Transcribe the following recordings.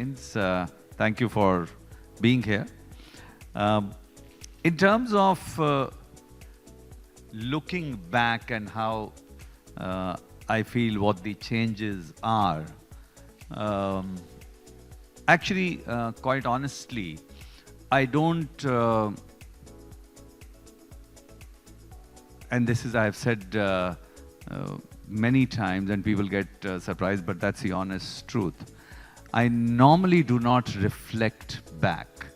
Bains. Thank you for being here. In terms of looking back and how I feel what the changes are, actually, quite honestly, I don't, and this is I've said many times and people get surprised, but that's the honest truth. I normally do not reflect back.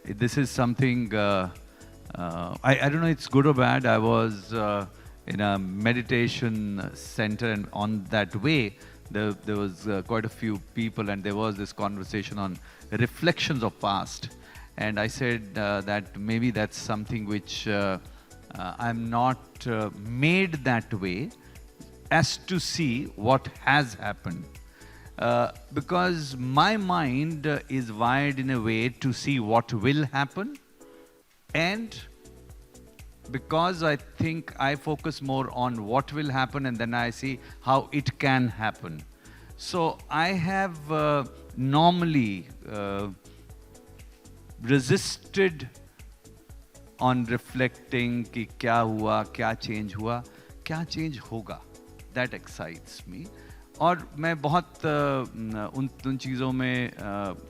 This is something, I don't know it's good or bad. I was in a meditation center, and on that way, there was quite a few people, and there was this conversation on reflections of past. And I said that maybe that's something which I'm not made that way as to see what has happened. Because my mind is wired in a way to see what will happen, and because I think I focus more on what will happen and then I see how it can happen. So I have normally resisted on reflecting कि क्या हुआ, क्या change हुआ, क्या change होगा. That excites me. और मैं बहुत उन चीज़ों में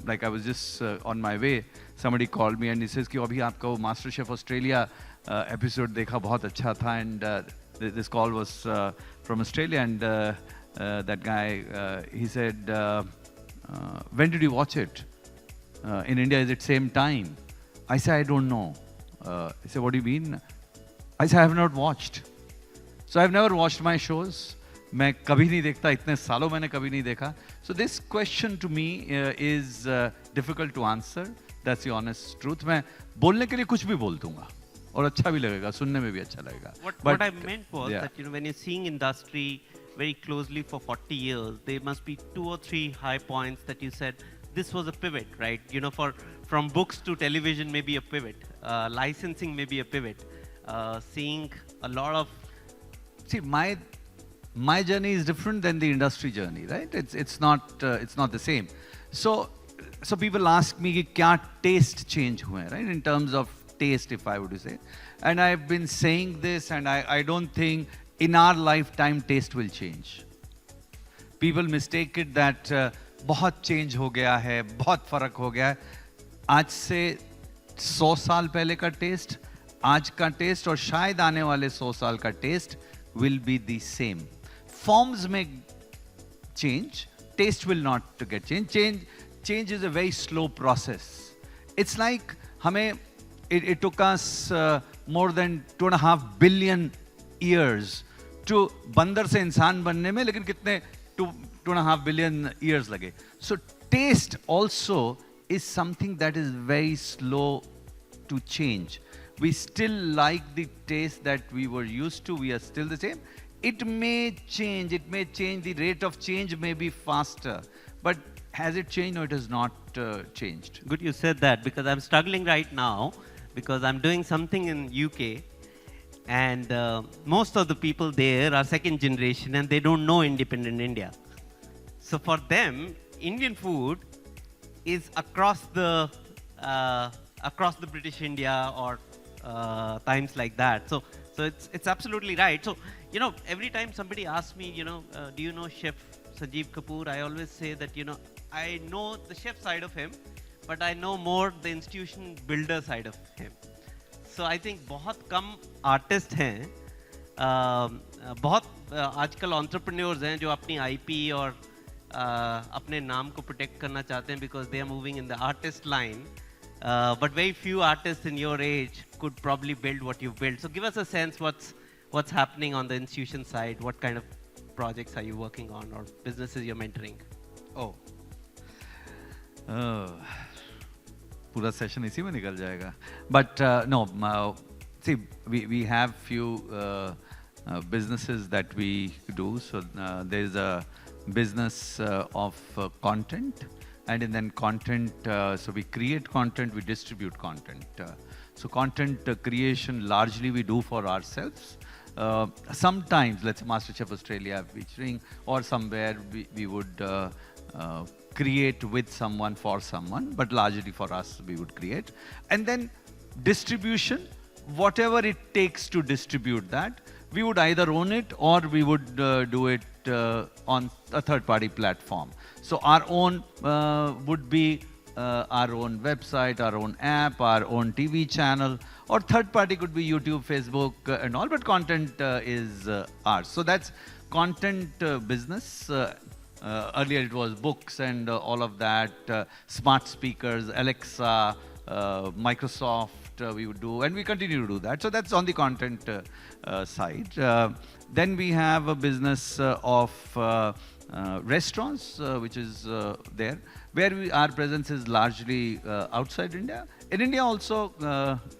like I was just on my way, somebody called me and he says कि अभी आपका वो मास्टर शेफ ऑस्ट्रेलिया episode देखा, बहुत अच्छा था, and this call was from Australia, and that guy he said when did you watch it? In India is it same time? I said I don't know. He said what do you mean? I said I have not watched. So I've never watched my shows. मैं कभी नहीं देखता, इतने सालों मैंने कभी नहीं देखा. So this question to me is difficult to answer. That's the honest truth. मैं बोलने के लिए कुछ भी बोल दूंगा और अच्छा भी लगेगा, सुनने में भी अच्छा लगेगा. What I meant was that when you're seeing industry very closely for 40 years, there must be 2 or 3 high points that you said this was a pivot, right? From books to television, maybe a pivot. Licensing, maybe a pivot. Seeing a lot of. See, my journey is different than the industry journey, right? It's not the same. So people ask me कि क्या taste change हुए हैं, right? In terms of taste, if I would to say, and I've been saying this, and I don't think in our lifetime taste will change. People mistake it that बहुत change हो गया है, बहुत फर्क हो गया है. आज से 100 साल पहले का taste, आज का taste और शायद आने वाले 100 साल का taste will be the same. Forms may change, taste will not get changed. Change is a very slow process. It's like it took us more than 2.5 billion years to बंदर से इंसान बनने में, लेकिन कितने 2.5 billion years लगे. So taste also is something that is very slow to change. We still like the taste that we were used to. We are still the same. It may change. The rate of change may be faster. But has it changed? No, it has not changed. Good you said that, because I'm struggling right now because I'm doing something in UK, and most of the people there are second generation and they don't know independent India. So for them, Indian food is across the British India or times like that. So it's absolutely right. So every time somebody asks me, do you know Chef Sanjeev Kapoor? I always say that I know the chef side of him, but I know more the institution builder side of him. So I think बहुत कम artists हैं, बहुत आजकल entrepreneurs हैं जो अपनी IP और अपने नाम को protect करना चाहते हैं because they are moving in the artist line. But very few artists in your age could probably build what you've built. So give us a sense what's happening on the institution side. What kind of projects are you working on or businesses you're mentoring? पूरा session इसी में निकल जाएगा. But no, see, we have few businesses that we do. So there's a business of content. And then content, so we create content, we distribute content. So content creation largely we do for ourselves. sometimes, let's say MasterChef Australia featuring, or somewhere we would create with someone for someone, but largely for us we would create. And then distribution, whatever it takes to distribute that, we would either own it or we would do it on a third-party platform. So our own would be our own website, our own app, our own TV channel, or third-party could be YouTube, Facebook, and all, but content is ours. So that's content business. Earlier it was books and all of that, smart speakers, Alexa, Microsoft, we would do, and we continue to do that. So that's on the content side. Then we have a business of restaurants, which is there, where our presence is largely outside India. In India also,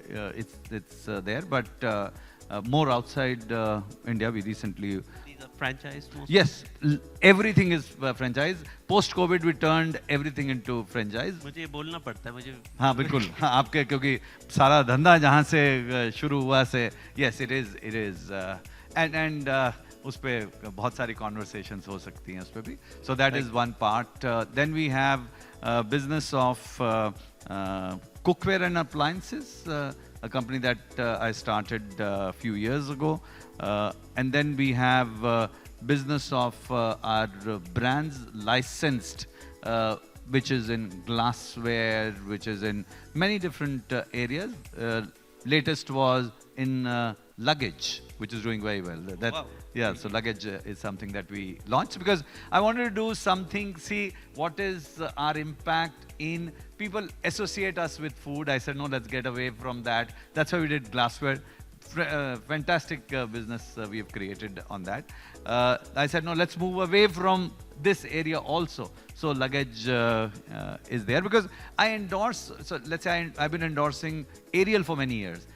it's there, but more outside India. We recently. These are franchise mostly? Yes, everything is franchise. Post-COVID, we turned everything into franchise. मुझे ये बोलना पड़ता है मुझे. हाँ बिल्कुल, हाँ आपके क्योंकि सारा धंधा जहाँ से शुरू हुआ से, yes it is, and उस पे बहुत सारी conversations हो सकती हैं उस पे भी. So that is one part. Then we have business of cookware and appliances, a company that I started a few years ago. And then we have business of our brands licensed, which is in glassware, which is in many different areas. Latest was in luggage, which is doing very well. Wow. Yeah, so luggage is something that we launched because I wanted to do something, see what is our impact in people associate us with food. I said, no, let's get away from that. That's why we did glassware. Fantastic business we have created on that. I said, no, let's move away from this area also. So luggage is there because I endorse, so let's say I've been endorsing Ariel for many years.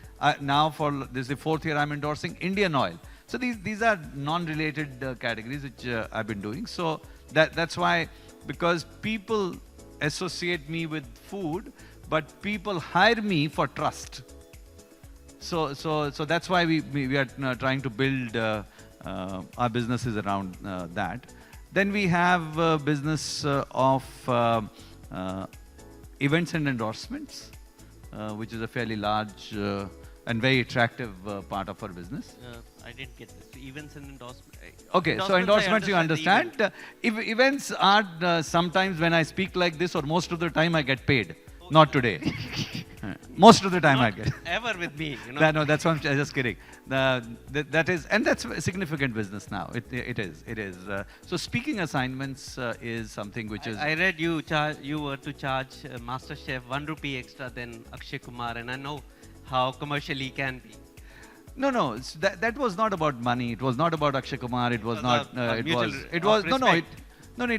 Now for this is the 4th year I'm endorsing Indian Oil. So these are non-related categories which I've been doing. So that's why, because people associate me with food, but people hire me for trust. So that's why we are trying to build our businesses around that. Then we have business of events and endorsements, which is a fairly large and very attractive part of our business. I didn't get this. Events and endorsements. Okay, so endorsements you understand. If events are sometimes when I speak like this, or most of the time I get paid. Okay. Not today. Most of the time I get. Ever with me, you know. No, that's what I'm just kidding. That is, and that's a significant business now. It is. So speaking assignments is something which is. I read you were to charge MasterChef 1 rupee extra than Akshay Kumar, and I know how commercial he can be. No. That was not about money. It was not about Akshay Kumar. It was not. It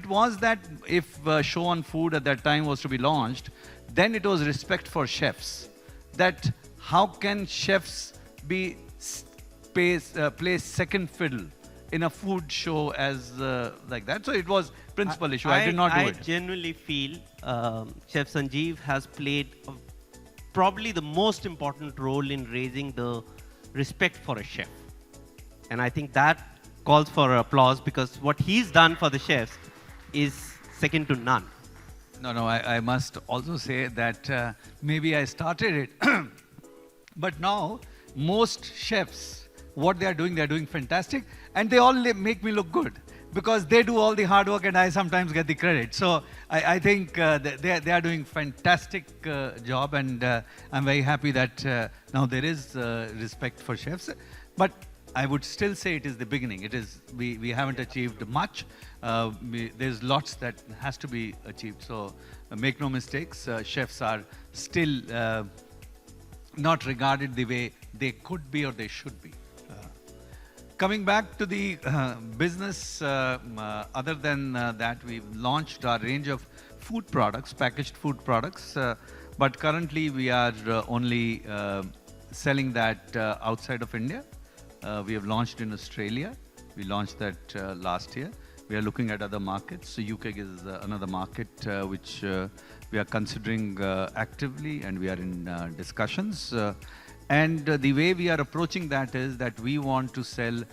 was that if Show on Food at that time was to be launched, then it was respect for chefs. That how can chefs be play second fiddle in a food show as like that? So it was principal issue. I did not do it. I genuinely feel Chef Sanjeev has played probably the most important role in raising the respect for a chef. And I think that calls for applause because what he's done for the chefs is second to none. No, I must also say that maybe I started it, but now most chefs, what they're doing fantastic, and they all make me look good because they do all the hard work and I sometimes get the credit. So I think they are doing fantastic job, and I'm very happy that now there is respect for chefs. But I would still say it is the beginning. It is we haven't achieved much. There's lots that has to be achieved. So make no mistakes, chefs are still not regarded the way they could be or they should be. Coming back to the business, other than that, we've launched our range of food products, packaged food products, but currently we are only selling that outside of India. We have launched in Australia. We launched that last year. We are looking at other markets. So UK is another market which we are considering actively, and we are in discussions. And the way we are approaching that is that we want to sell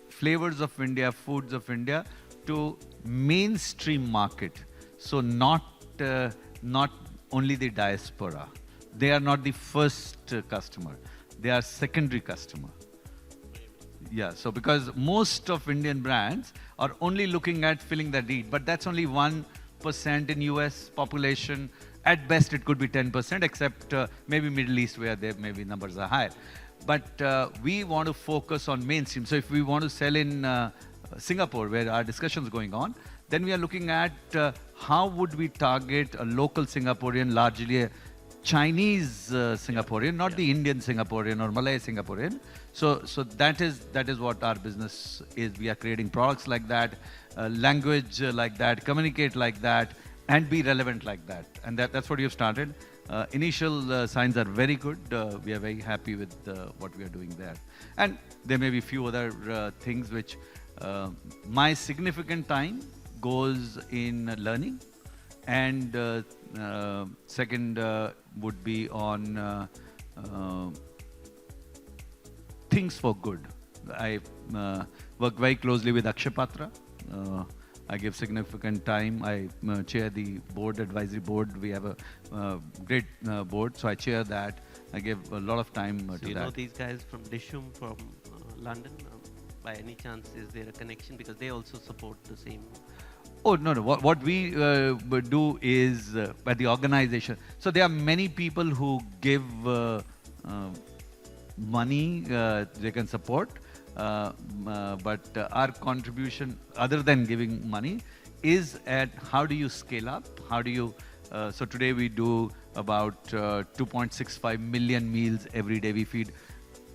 flavors of India, foods of India to mainstream market. So not only the diaspora. They are not the first customer. They are secondary customer. Yeah, so because most of Indian brands are only looking at filling that need, but that's only 1% in US population. At best, it could be 10%, except maybe Middle East where there maybe numbers are higher. But we want to focus on mainstream. So if we want to sell in Singapore, where our discussion is going on, then we are looking at how would we target a local Singaporean, largely a Chinese Singaporean, not the Indian Singaporean or Malay Singaporean. So that is what our business is. We are creating products like that, language like that, communicate like that, and be relevant like that. And that's what you've started. Initial signs are very good. We are very happy with what we are doing there. And there may be few other things which my significant time goes in learning. And second would be on things for good. I work very closely with Akshay Patra. I give significant time. I chair the board, advisory board. We have a great board, so I chair that. I give a lot of time to that. You know these guys from Dishum from London? By any chance, is there a connection? Because they also support the same. Oh, no. What we do is at the organization. So there are many people who give money they can support. But our contribution, other than giving money, is at how do you scale up? How do you? So today we do about 2.65 million meals every day. We feed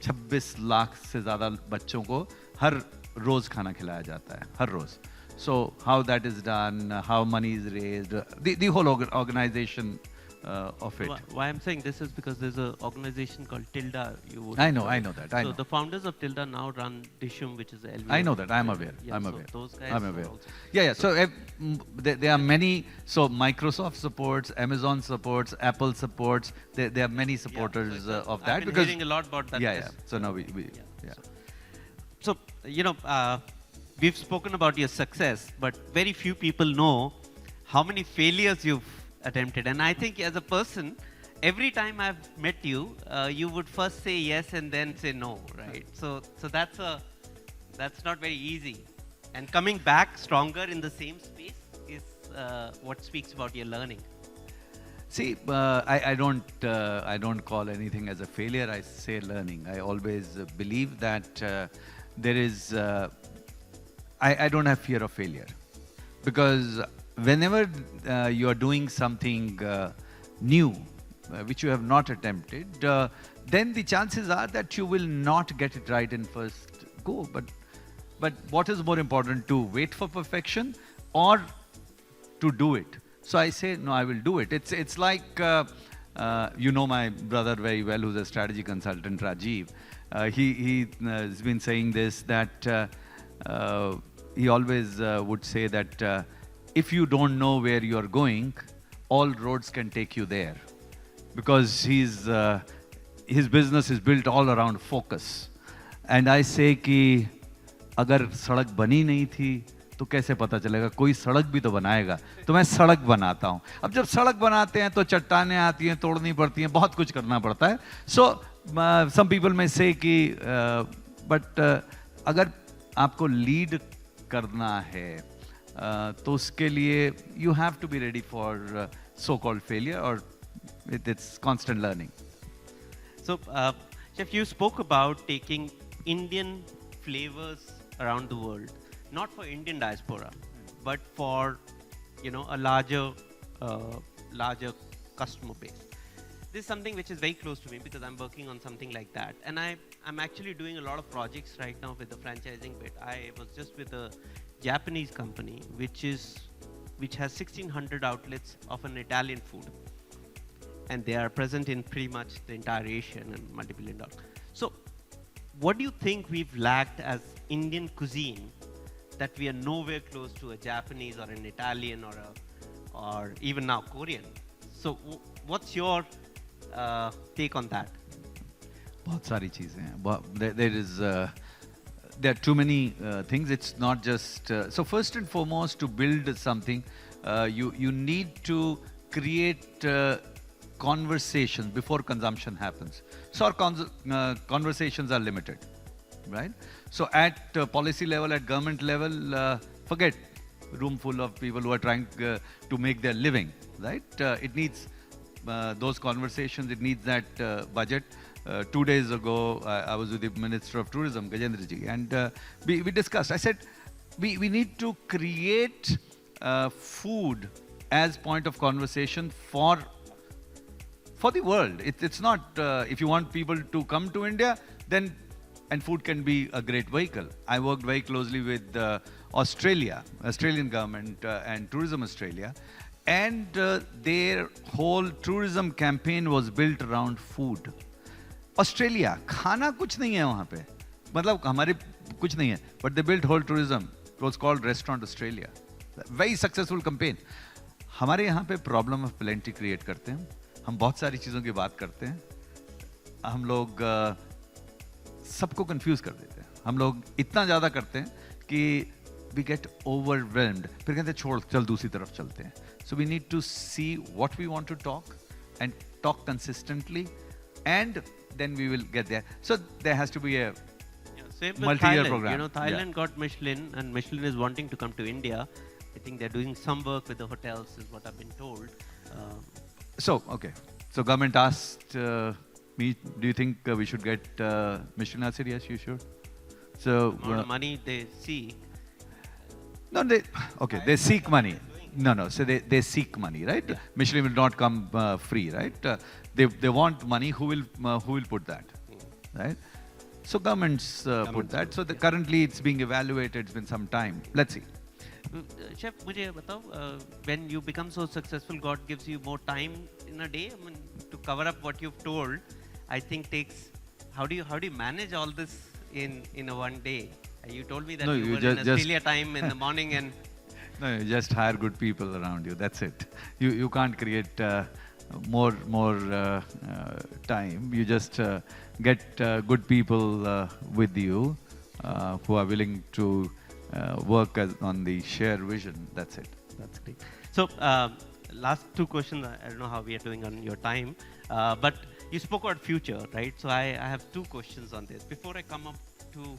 26 lakh से ज़्यादा बच्चों को हर रोज खाना खिलाया जाता है, हर रोज. So how that is done, how money is raised, the whole organization of it. Why I'm saying this is because there's an organization called Tilda. I know that. I know. The founders of Tilda now run Dishum, which is a LV. I know that. I'm aware. Yeah, I'm so aware. those guys I'm aware. also. Yeah. So there are many. So Microsoft supports, Amazon supports, Apple supports. There are many supporters of that. I've been hearing a lot about that. Yeah. So now we So we've spoken about your success, but very few people know how many failures you've attempted. And I think as a person, every time I've met you, you would first say yes and then say no, right? So that's not very easy. And coming back stronger in the same space is what speaks about your learning. See, I don't call anything as a failure. I say learning. I always believe that there is. I don't have fear of failure, because whenever you are doing something new, which you have not attempted, then the chances are that you will not get it right in first go. But what is more important, to wait for perfection or to do it? So I say, no, I will do it. It's like, my brother very well, who's a strategy consultant, Rajiv. He has been saying this, that he always would say that if you don't know where you are going, all roads can take you there. Because his business is built all around focus. And I say कि अगर सड़क बनी नहीं थी तो कैसे पता चलेगा? कोई सड़क भी तो बनाएगा. तो मैं सड़क बनाता हूँ. अब जब सड़क बनाते हैं तो चट्टानें आती हैं, तोड़नी पड़ती हैं, बहुत कुछ करना पड़ता है. So some people may say कि but अगर आपको lead करना है तो उसके लिए you have to be ready for so-called failure, or it's constant learning. So, Chef, you spoke about taking Indian flavors around the world, not for Indian diaspora, but for a larger customer base. This is something which is very close to me because I'm working on something like that, and I'm actually doing a lot of projects right now with the franchising bit. I was just with a Japanese company which has 1,600 outlets of an Italian food, and they are present in pretty much the entire Asia and multi-billion dollar. So what do you think we've lacked as Indian cuisine that we are nowhere close to a Japanese or an Italian or even now Korean? So what's your take on that? बहुत सारी चीज़ें हैं. There are too many things. It's not just so. First and foremost, to build something, you need to create conversations before consumption happens. So our conversations are limited, right? So at policy level, at government level, forget room full of people who are trying to make their living, right? It needs those conversations. It needs that budget. 2 days ago, I was with the Minister of Tourism, Gajendra ji, and we discussed. I said, we need to create food as point of conversation for the world. It's not, if you want people to come to India, then, and food can be a great vehicle. I worked very closely with Australian government and Tourism Australia, and their whole tourism campaign was built around food. Australia खाना कुछ नहीं है वहाँ पे, मतलब हमारे कुछ नहीं है, but they built whole tourism, it was called restaurant Australia, very successful campaign. हमारे यहाँ पे प्रॉब्लम ऑफ प्लेंटी क्रिएट करते हैं. हम बहुत सारी चीज़ों की बात करते हैं, हम लोग सबको कंफ्यूज कर देते हैं. हम लोग इतना ज़्यादा करते हैं कि वी गेट ओवरवेल्म्ड, फिर कहते हैं छोड़, चल दूसरी तरफ चलते हैं. So we need to see what we want to talk and talk consistently, and then we will get there. So there has to be a same with multi-year Thailand. program. You know, Thailand got Michelin, and Michelin is wanting to come to India. I think they're doing some work with the hotels, is what I've been told. So government asked me, do you think we should get Michelin? I said, yes, you should. So amount of money they seek. No, they seek money. No. So they seek money, right? Yeah. Michelin will not come free, right? They want money. Who will put that, right? So governments put that. So currently it's being evaluated. It's been some time. Let's see. Chef, मुझे बताओ, when you become so successful, God gives you more time in a day. I mean, to cover up what you've told, I think takes. How do you manage all this in a one day? You told me that you were in Australia time in the morning and. No, you just hire good people around you. That's it. You can't create more time. You just get good people with you who are willing to work on the shared vision. That's it. That's great. So last two questions. I don't know how we are doing on your time, but you spoke about future, right? So I have two questions on this. Before I come up to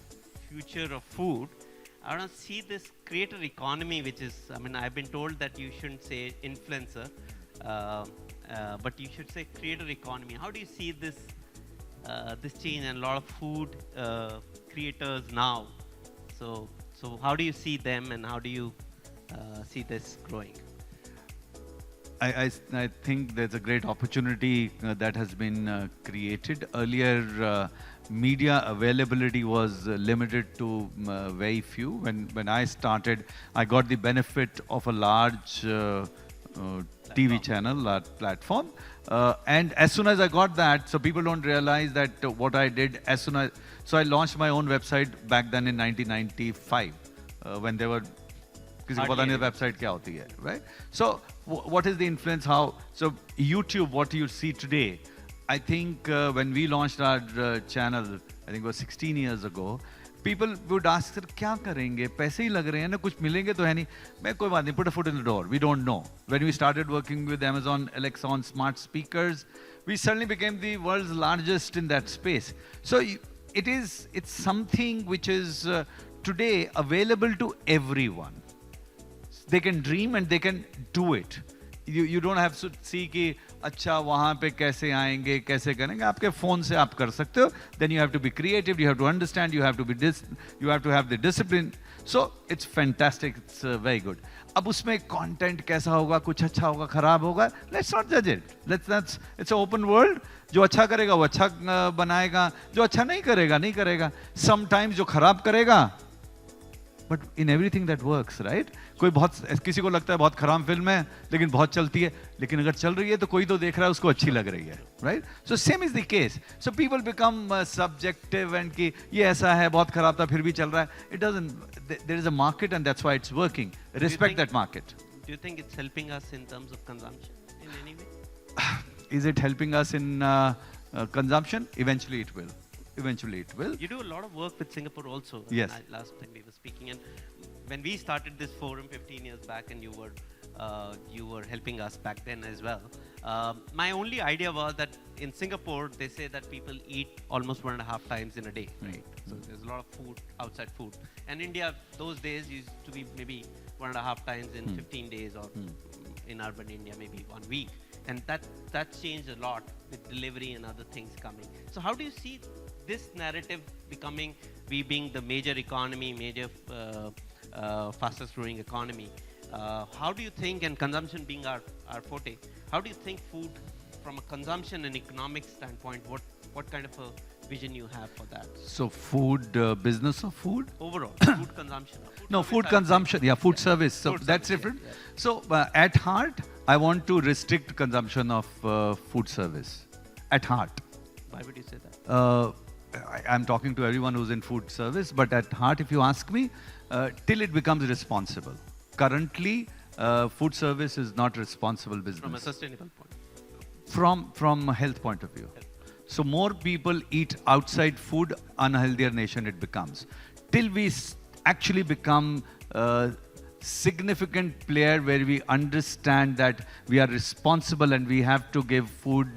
future of food, I want to see this creator economy, which is, I mean, I've been told that you shouldn't say influencer, but you should say creator economy. How do you see this change and a lot of food creators now? So how do you see them, and how do you see this growing? I think there's a great opportunity that has been created. Earlier, media availability was limited to very few. When I started, I got the benefit of a large TV channel, platform. And as soon as I got that, so people don't realize that what I did so I launched my own website back then in 1995, when there were किसी को पता नहीं website क्या होती है, right? So what is the influence? So YouTube, what you see today, I think when we launched our channel, I think it was 16 years ago, people would ask, sir, क्या करेंगे? पैसे ही लग रहे हैं ना, कुछ मिलेंगे तो है नहीं. मैं कोई बात नहीं, put a foot in the door. We don't know. When we started working with Amazon Alexa on smart speakers, we suddenly became the world's largest in that space. So it's something which is today available to everyone. They can dream and they can do it. You don't have to see कि अच्छा वहाँ पे कैसे आएंगे, कैसे करेंगे. आपके phone से आप कर सकते हो. Then you have to be creative. You have to understand. You have to have the discipline. So it's fantastic. It's very good. अब उसमें content कैसा होगा, कुछ अच्छा होगा, खराब होगा. Let's not judge it. It's an open world. जो अच्छा करेगा वो अच्छा बनाएगा. जो अच्छा नहीं करेगा नहीं करेगा. Sometimes जो खराब करेगा. But in everything that works, right? कोई किसी को लगता है बहुत खराब फिल्म है लेकिन बहुत चलती है, लेकिन अगर चल रही है तो कोई तो देख रहा है उसको अच्छी लग रही है, right? So same is the case. So people become subjective and कि ये ऐसा है, बहुत खराब था फिर भी चल रहा है. It doesn't. There is a market and that's why it's working. Respect that market. Do you think it's helping us in terms of consumption in any way? Is it helping us in consumption, eventually it will. Eventually it will. You do a lot of work with Singapore also. Yes. Last time we were speaking, and when we started this forum 15 years back, and you were helping us back then as well. My only idea was that in Singapore they say that people eat almost 1.5 times in a day, right? So there's a lot of food, outside food. And India those days used to be maybe 1.5 times in 15 days, or in urban India maybe 1 week. And that's changed a lot with delivery and other things coming. So how do you see this narrative becoming, we being the major economy, major fastest growing economy? How do you think, and consumption being our forte, how do you think food from a consumption and economic standpoint, what kind of a vision you have for that? So food, business of food? Overall, food consumption. No, food consumption, yeah, food service. So Food that's service, different. yeah. So at heart, I want to restrict consumption of food service. At heart. Why would you say that? I'm talking to everyone who's in food service, but at heart, if you ask me, till it becomes responsible. Currently, food service is not responsible business. From a sustainable point. From a health point of view. So more people eat outside food, unhealthier nation it becomes. Till we actually become a significant player where we understand that we are responsible and we have to give food,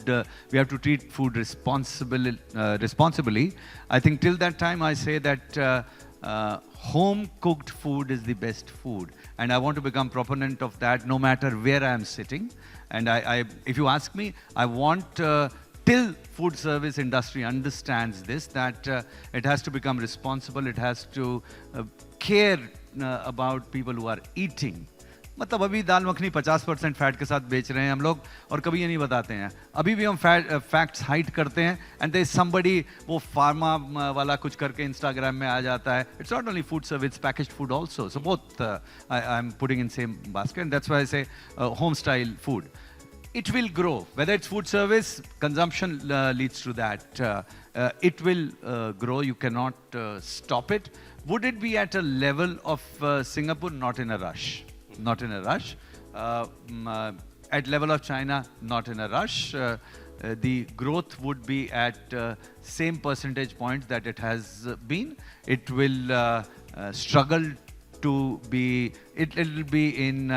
we have to treat food responsibly. I think till that time I say that home cooked food is the best food, and I want to become proponent of that no matter where I am sitting. And if you ask me, I want till food service industry understands this, that it has to become responsible, it has to care about people who are eating. मतलब अभी दाल makhani 50% fat के साथ बेच रहे हैं हम लोग, और कभी ये नहीं बताते हैं. अभी भी हम फैक्ट्स हाइड करते हैं, एंड देयर इज समबडी वो फार्मा वाला कुछ करके इंस्टाग्राम में आ जाता है. It's not only food service, packaged food also. So both I am putting in same basket, and that's why I say home style food. It will grow. Whether it's food service, consumption leads to that. It will grow. You cannot stop it. Would it be at a level of Singapore? Not in a rush. Not in a rush. At level of China, not in a rush. The growth would be at same percentage point that it has been. It will struggle to be, it will be in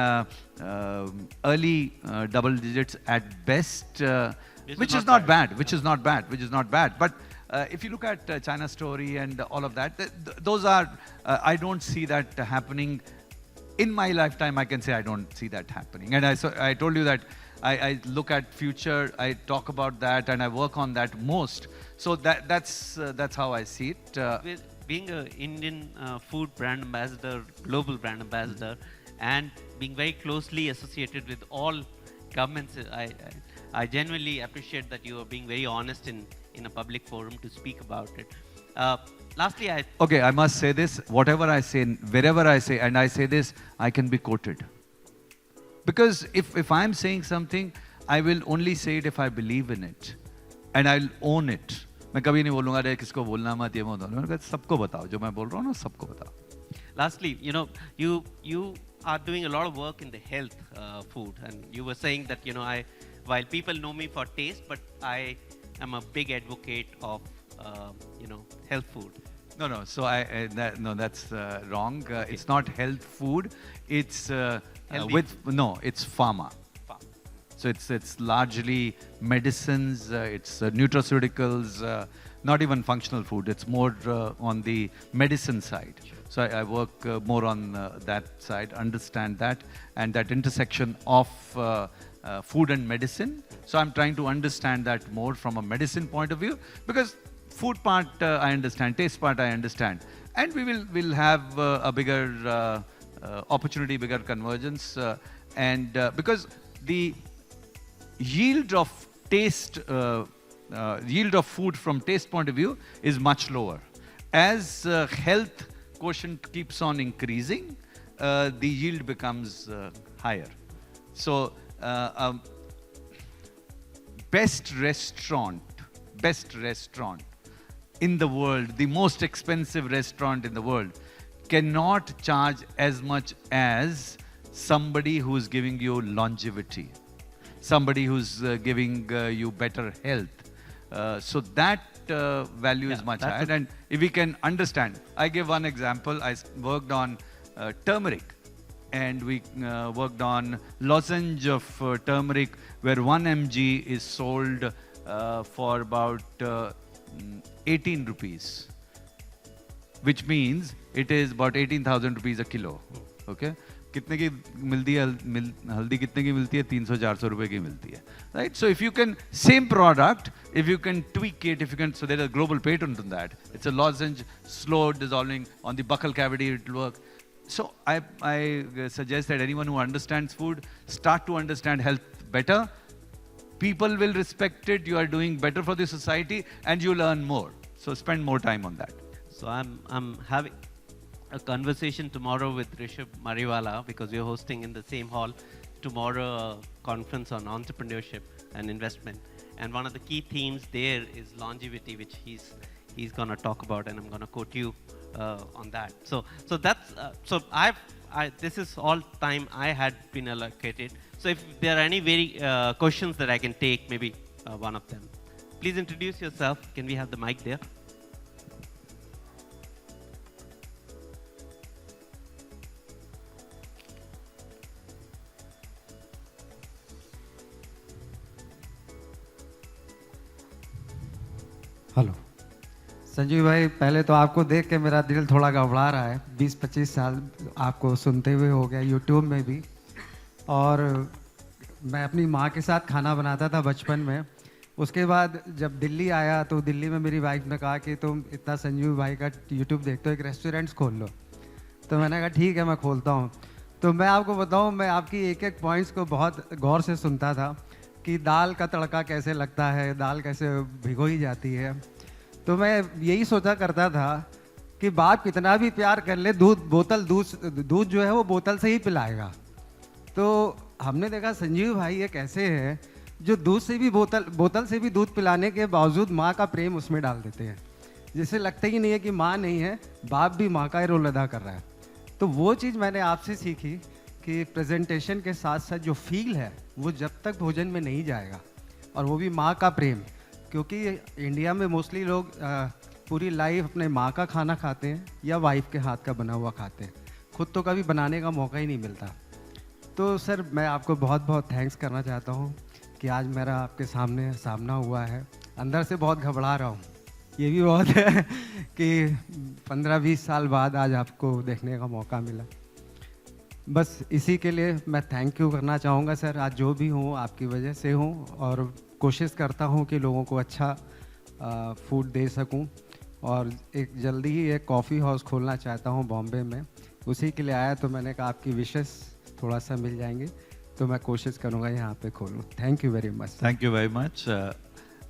early double digits at best, which is not bad, which is not bad. But if you look at China's story and all of that, those are, I don't see that happening. In my lifetime, I can say I don't see that happening. And I told you that I look at future, I talk about that, and I work on that most. So that's how I see it. Being an Indian food brand ambassador, global brand ambassador, and being very closely associated with all governments, I genuinely appreciate that you are being very honest in a public forum to speak about it. Lastly, Okay, I must say this. Whatever I say, wherever I say, and I say this, I can be quoted. Because if I'm saying something, I will only say it if I believe in it. And I'll own it. मैं कभी नहीं बोलूँगा अरे किसको बोलना मत, ये मत बोलो. सबको बताओ, जो मैं बोल रहा हूँ ना, सबको बताओ. Lastly, you are doing a lot of work in the health food, and you were saying that while people know me for taste, but I am a big advocate of health food. No. So that's wrong. It's not health food. It's it's pharma. So it's largely medicines, it's nutraceuticals, not even functional food. It's more on the medicine side. Sure. So I work more on that side, understand that, and that intersection of food and medicine. So I'm trying to understand that more from a medicine point of view, because food part I understand, taste part I understand, and we'll have a bigger opportunity, bigger convergence, and because the yield of taste, yield of food from taste point of view is much lower. As health quotient keeps on increasing, the yield becomes higher. So best restaurant in the world, the most expensive restaurant in the world, cannot charge as much as somebody who's giving you longevity, somebody who's giving you better health. So that value is Yeah, much that's higher. And if we can understand, I give one example. I worked on turmeric, and we worked on lozenge of turmeric, where 1 mg is sold for about 18 rupees, which means it is about 18,000 rupees a kilo. Okay? कितने की मिलती है हल्दी कितने की मिलती है 300-400 रुपए की मिलती है, right? So if you can, same product, if you can tweak it, if you can, so there is a global patent on that. It's a lozenge, slow dissolving on the buccal cavity, it will work. So I suggest that anyone who understands food start to understand health better. People will respect it. You are doing better for the society, and you'll earn more. So spend more time on that. So I'm having a conversation tomorrow with Rishabh Mariwala, because we're hosting in the same hall tomorrow a conference on entrepreneurship and investment. And one of the key themes there is longevity, which he's going to talk about, and I'm going to quote you on that. So that's this is all time I had been allocated. So if there are any very questions that I can take, maybe one of them. Please introduce yourself. Can we have the mic there? Hello Sanjeev भाई, पहले तो आपको देख के मेरा दिल थोड़ा घबरा रहा है। 20-25 साल आपको सुनते हुए हो गया, यूट्यूब में भी। और मैं अपनी माँ के साथ खाना बनाता था बचपन में। उसके बाद जब दिल्ली आया तो दिल्ली में मेरी वाइफ ने कहा कि तुम इतना संजीव भाई का यूट्यूब देखते हो, एक रेस्टोरेंट्स खोल लो। तो मैंने कहा ठीक है, मैं खोलता हूँ। तो मैं आपको बताऊँ, मैं आपकी एक एक पॉइंट्स को बहुत गौर से सुनता था कि दाल का तड़का कैसे लगता है, दाल कैसे भिगोई जाती है। तो मैं यही सोचा करता था कि बाप कितना भी प्यार कर ले, दूध जो है वो बोतल से ही पिलाएगा। तो हमने देखा संजीव भाई एक ऐसे हैं जो दूध से भी बोतल से भी दूध पिलाने के बावजूद माँ का प्रेम उसमें डाल देते हैं, जिससे लगता ही नहीं है कि माँ नहीं है, बाप भी माँ का ही रोल अदा कर रहा है। तो वो चीज़ मैंने आपसे सीखी कि प्रेजेंटेशन के साथ साथ जो फील है वो जब तक भोजन में नहीं जाएगा, और वो भी माँ का प्रेम। क्योंकि इंडिया में मोस्टली लोग पूरी लाइफ अपने माँ का खाना खाते हैं या वाइफ के हाथ का बना हुआ खाते हैं, खुद तो कभी बनाने का मौका ही नहीं मिलता। तो सर मैं आपको बहुत बहुत थैंक्स करना चाहता हूँ कि आज मेरा आपके सामना हुआ है। अंदर से बहुत घबरा रहा हूँ, ये भी बहुत है कि 15-20 साल बाद आज आपको देखने का मौका मिला। बस इसी के लिए मैं थैंक यू करना चाहूँगा सर। आज जो भी हूँ आपकी वजह से हूँ, और कोशिश करता हूँ कि लोगों को अच्छा फूड दे सकूँ। और एक जल्दी ही एक कॉफ़ी हाउस खोलना चाहता हूँ बॉम्बे में, उसी के लिए आया। तो मैंने कहा आपकी विशेस थोड़ा सा मिल जाएंगे तो मैं कोशिश करूँगा यहाँ पे खोलूँ। Thank you very much. Thank you very much.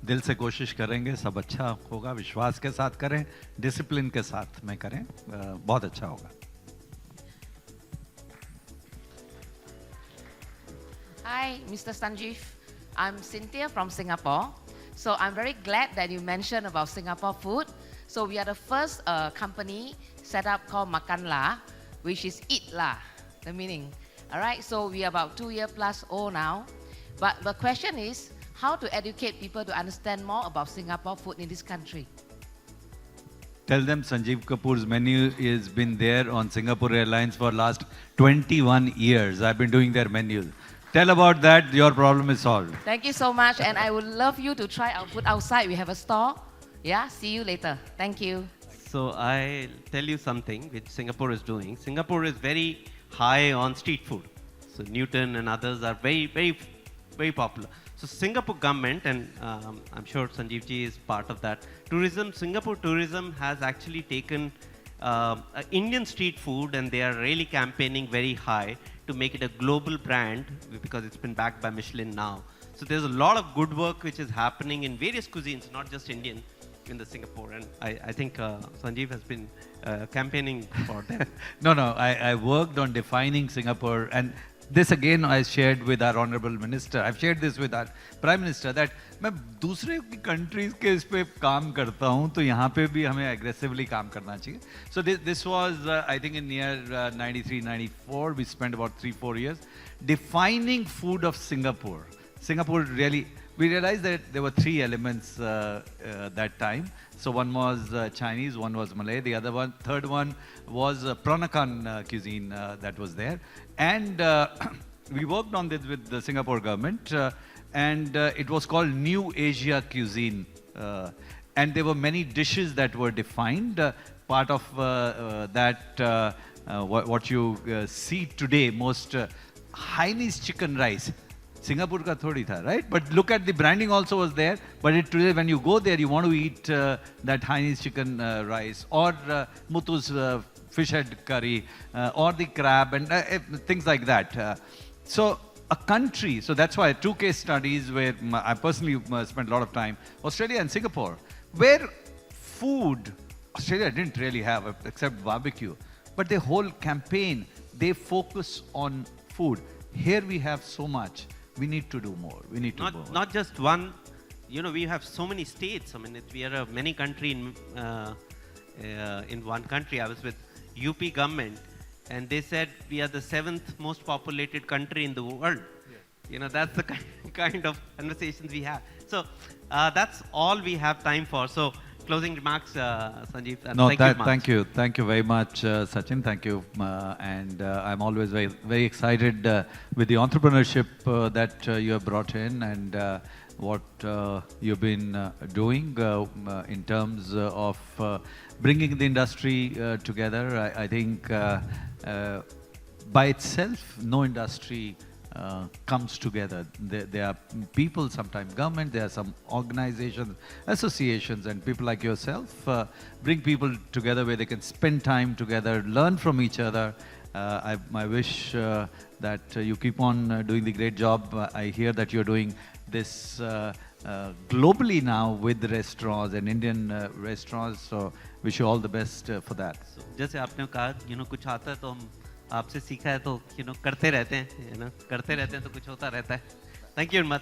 दिल से कोशिश करेंगे, सब अच्छा होगा। विश्वास के साथ करें, डिसिप्लिन के साथ में करें, बहुत अच्छा होगा। Hi, Mr. Sanjeev. I'm Cynthia from Singapore. So I'm very glad that you mentioned about Singapore food. So we are the first company set up called Makan La, which is eat la, the meaning. All right, so we are about 2 years plus old now. But the question is how to educate people to understand more about Singapore food in this country. Tell them Sanjeev Kapoor's menu has been there on Singapore Airlines for last 21 years. I've been doing their menus. Tell about that, your problem is solved. Thank you so much, and I would love you to try our food outside. We have a store. Yeah, see you later. Thank you. So I'll tell you something which Singapore is doing. Singapore is very high on street food. So Newton and others are very, very, very popular. So Singapore government, and I'm sure Sanjeev ji is part of that, Singapore tourism has actually taken Indian street food, and they are really campaigning very high to make it a global brand, because it's been backed by Michelin now. So there's a lot of good work which is happening in various cuisines, not just Indian, in the Singapore. And I think Sanjeev has been campaigning for that. No, I worked on defining Singapore, and this again I shared with our Honorable Minister. I've shared this with our Prime Minister that मैं दूसरे की countries के इस पे काम करता हूँ, तो यहाँ पे भी हमें aggressively काम करना चाहिए. So this was I think in year 93-94 we spent about 3-4 years defining food of Singapore. Singapore really, we realized that there were three elements that time. So one was Chinese, one was Malay, third one was Peranakan cuisine that was there. And we worked on this with the Singapore government, and it was called New Asia Cuisine. And there were many dishes that were defined. Part of that, what you see today, most Hainese chicken rice. Singapore ka thodi tha, right? But look at the branding also was there. But today when you go there, you want to eat that Hainese chicken rice or Muthu's fish head curry or the crab and things like that. So a country, so that's why two case studies where I personally spent a lot of time, Australia and Singapore, where food, Australia didn't really have except barbecue, but the whole campaign, they focus on food. Here we have so much. We need to do more. We need to do more. Not just one, we have so many states. I mean, we are a many country in one country. I was with UP government and they said we are the 7th most populated country in the world. Yeah. That's the kind of conversations we have. So that's all we have time for. So closing remarks, Sanjeev. No, thank you. Thank you very much, Sachin. Thank you. And I'm always very, very excited with the entrepreneurship that you have brought in and what you've been doing in terms of bringing the industry together. I think by itself, no industry comes together. There are people, sometimes government, there are some organizations, associations, and people like yourself bring people together where they can spend time together, learn from each other. I wish that you keep on doing the great job. I hear that you're doing this globally now with the restaurants and Indian restaurants. So wish you all the best for that. So, जैसे आपने कहा, कुछ आता है तो हम आपसे सीखा है तो करते रहते हैं, करते रहते हैं तो कुछ होता रहता है. Thank you very much.